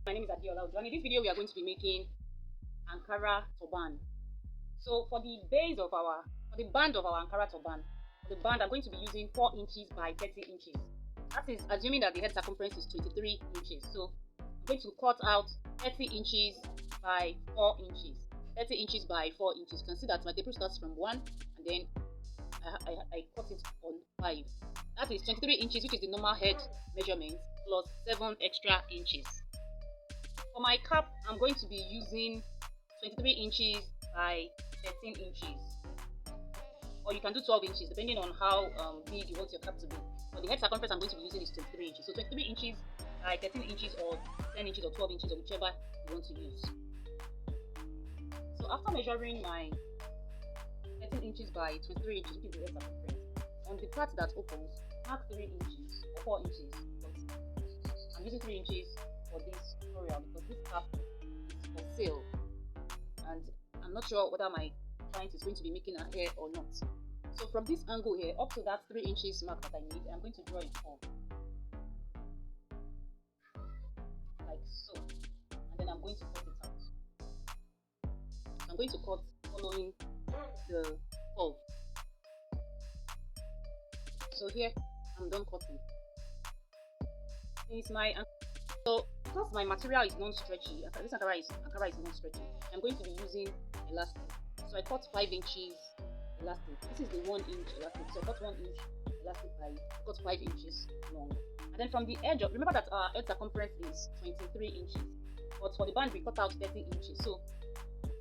My name is Adiola. In this video, we are going to be making Ankara Turban. So for the band of our Ankara Turban, for the band I'm going to be using 4 inches by 30 inches. That is assuming that the head circumference is 23 inches. So I'm going to cut out 30 inches by 4 inches. 30 inches by 4 inches. You can see that my tape starts from 1 and then I cut it on 5. That is 23 inches, which is the normal head measurement, plus 7 extra inches. For my cap, I'm going to be using 23 inches by 13 inches. Or you can do 12 inches, depending on how big you want your cap to be. For the head circumference I'm going to be using is 23 inches. So 23 inches by 13 inches or 10 inches or 12 inches or whichever you want to use. So after measuring my 13 inches by 23 inches, which is the head circumference, on the part that opens, mark 3 inches or 4 inches. I'm using 3 inches for this tutorial because this cap is for sale and I'm not sure whether my client is going to be making a hair or not. So from this angle here up to that 3 inches mark that I need, I'm going to draw it on like so, and then I'm going to cut it out. I'm going to cut following the curve. So here I'm done cutting. Because my material is non-stretchy, this Ankara is non-stretchy, I'm going to be using elastic. So I cut 5 inches elastic. This is the 1 inch elastic. So I cut 1 inch elastic cut 5 inches long. And then from the edge of, remember that our head circumference is 23 inches, but for the band we cut out 30 inches. So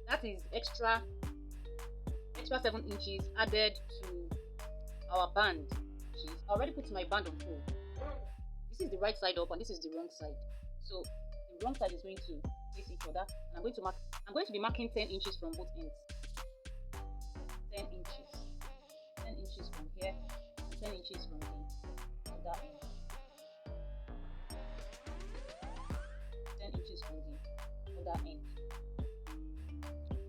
that is extra 7 inches added to our band. I already put my band on full. This is the right side up and this is the wrong side. So the wrong side is going to face each other, and I'm going to be marking 10 inches from both ends. 10 inches from here, and 10 inches from the other end. 10 inches from the other end.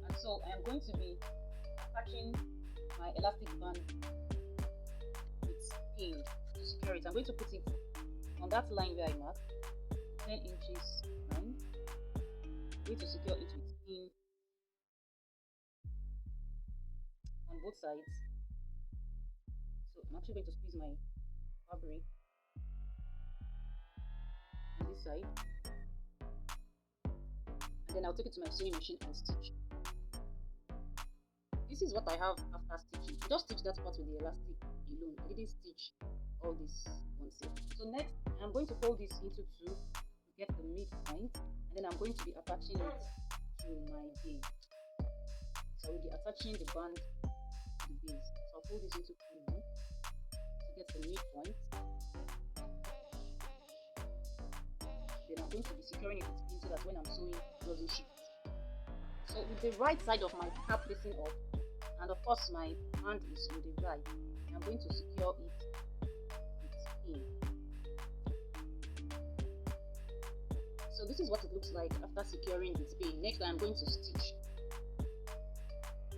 And so I am going to be attaching my elastic band with pin to secure it. I'm going to put it on that line where I marked, 10 inches line. I'm going to secure it with pin on both sides. So I'm actually going to squeeze my fabric on this side, and then I'll take it to my sewing machine and stitch. This is what I have after stitching. I just stitched that part with the elastic alone. I didn't stitch all this once here. So next I'm going to fold this into 2 to get the midpoint, and then I'm going to be attaching it to my base. So I will be attaching the band to the base. So I'll fold this into 2 now to get the midpoint. Then I'm going to be securing it with pin so that when I'm sewing it doesn't shift. So with the right side of my cap facing up, and of course my hand is on the right, I'm going to secure it with pin. So this is what it looks like after securing with pin. Next I'm going to stitch.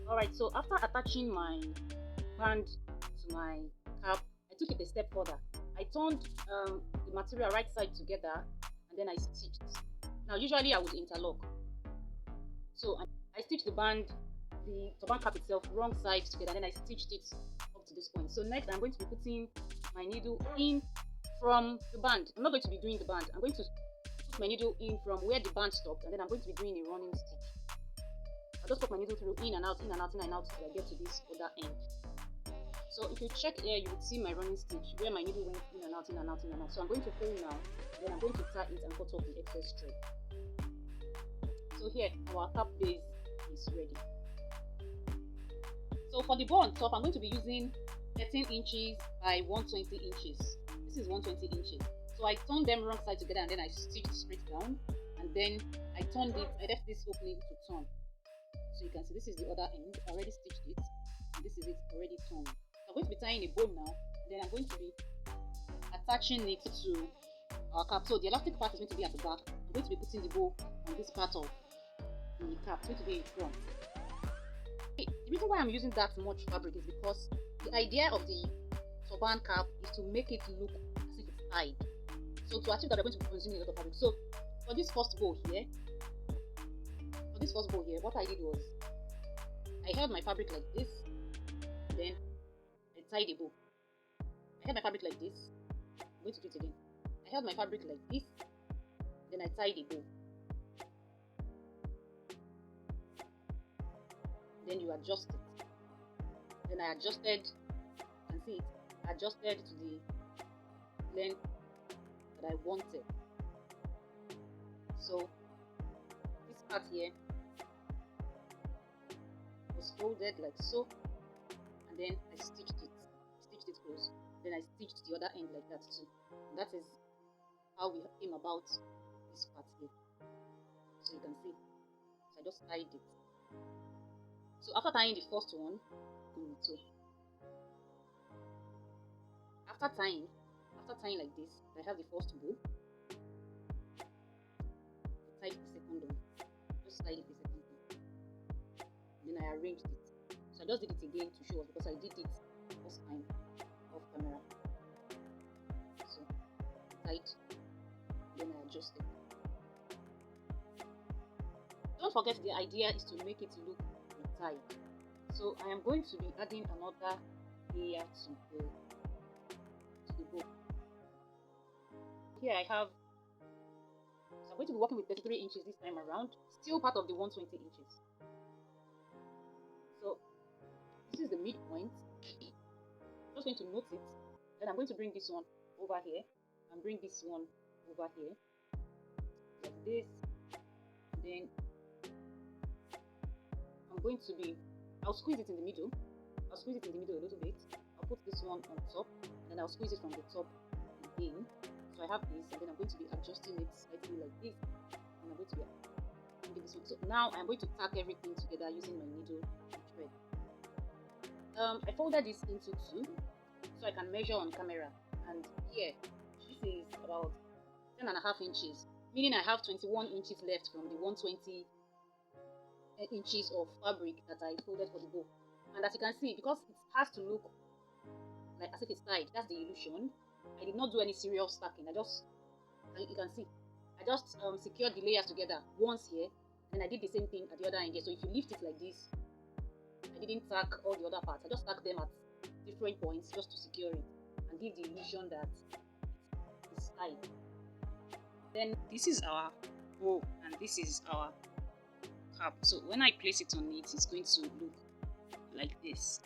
Alright, so after attaching my band to my cap, I took it a step further. I turned the material right side together and then I stitched. Now usually I would interlock. So I stitched the band, the turban cap itself, wrong side together, and then I stitched it up to this point. So next I'm going to be putting my needle in from the band. I'm not going to be doing the band. I'm going to put my needle in from where the band stopped, and then I'm going to be doing a running stitch. I just put my needle through in and out, in and out, in and out till I get to this other end. So if you check here, you would see my running stitch where my needle went in and out, in and out, in and out. So I'm going to fold now, then I'm going to tie it and cut off the excess thread. So here our cap base is ready. So for the bow on top, I'm going to be using 13 inches by 120 inches. This is 120 inches. So I turned them wrong side together and then I stitched straight down, and then I left this opening to turn. So you can see this is the other end. I already stitched it, and this is it already turned. So I'm going to be tying a bow now, and then I'm going to be attaching it to our cap. So the elastic part is going to be at the back. I'm going to be putting the bow on this part of the cap. It's going to be in front. The reason why I'm using that much fabric is because the idea of the turban cap is to make it look as if it's tied. So to achieve that, we're going to be consuming a lot of fabric. So For this first bow here, what I did was I held my fabric like this, then I tied a bow. I held my fabric like this. I'm going to do it again. I held my fabric like this, then I tied a bow. Then you adjust it. Then I adjusted, you can see it, adjusted to the length that I wanted. So this part here was folded like so, and then I stitched it close. Then I stitched the other end like that too. And that is how we came about this part here. So you can see. So I just tied it. So after tying the first one, after tying like this, I have the first bow. I tied the second one. Just tied the second one. Then I arranged it. So I just did it again to show us because I did it first time off camera. So tight, then I adjusted. Don't forget, the idea is to make it look tight. So I am going to be adding another layer to the bow. Here I have, so I'm going to be working with 33 inches this time around, still part of the 120 inches. So this is the midpoint. I'm just going to note it. Then I'm going to bring this one over here and bring this one over here like this. And then I'm going to be, I'll squeeze it in the middle. I'll squeeze it in the middle a little bit. I'll put this one on top, and then I'll squeeze it from the top again. So I have this, and then I'm going to be adjusting it slightly like this, and I'm going to be bringing this one. So now I'm going to tack everything together using my needle and thread. I folded this into two, so I can measure on camera. And here, this is about 10.5 inches, meaning I have 21 inches left from the 120 inches of fabric that I folded for the bow. And as you can see, because it has to look like as if it's tied, that's the illusion. I did not do any serious stacking. You can see, I just secured the layers together once here, and I did the same thing at the other end here. So if you lift it like this, I didn't tack all the other parts. I just tacked them at different points just to secure it and give the illusion that it's tied. Then this is our bow and this is our cap. So when I place it on it, it's going to look like this.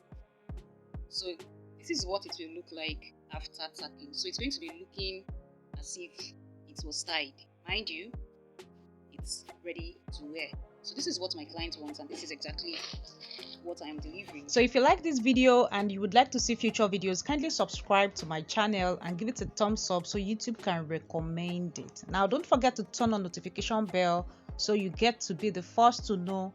So this is what it will look like after tacking. So it's going to be looking as if it was tied. Mind you, it's ready to wear. So this is what my client wants, and this is exactly what I am delivering. So if you like this video and you would like to see future videos, kindly subscribe to my channel and give it a thumbs up so YouTube can recommend it. Now don't forget to turn on notification bell so you get to be the first to know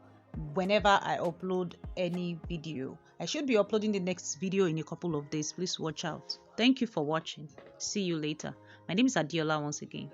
whenever I upload any video. I should be uploading the next video in a couple of days. Please watch out. Thank you for watching. See you later. My name is Adiola once again.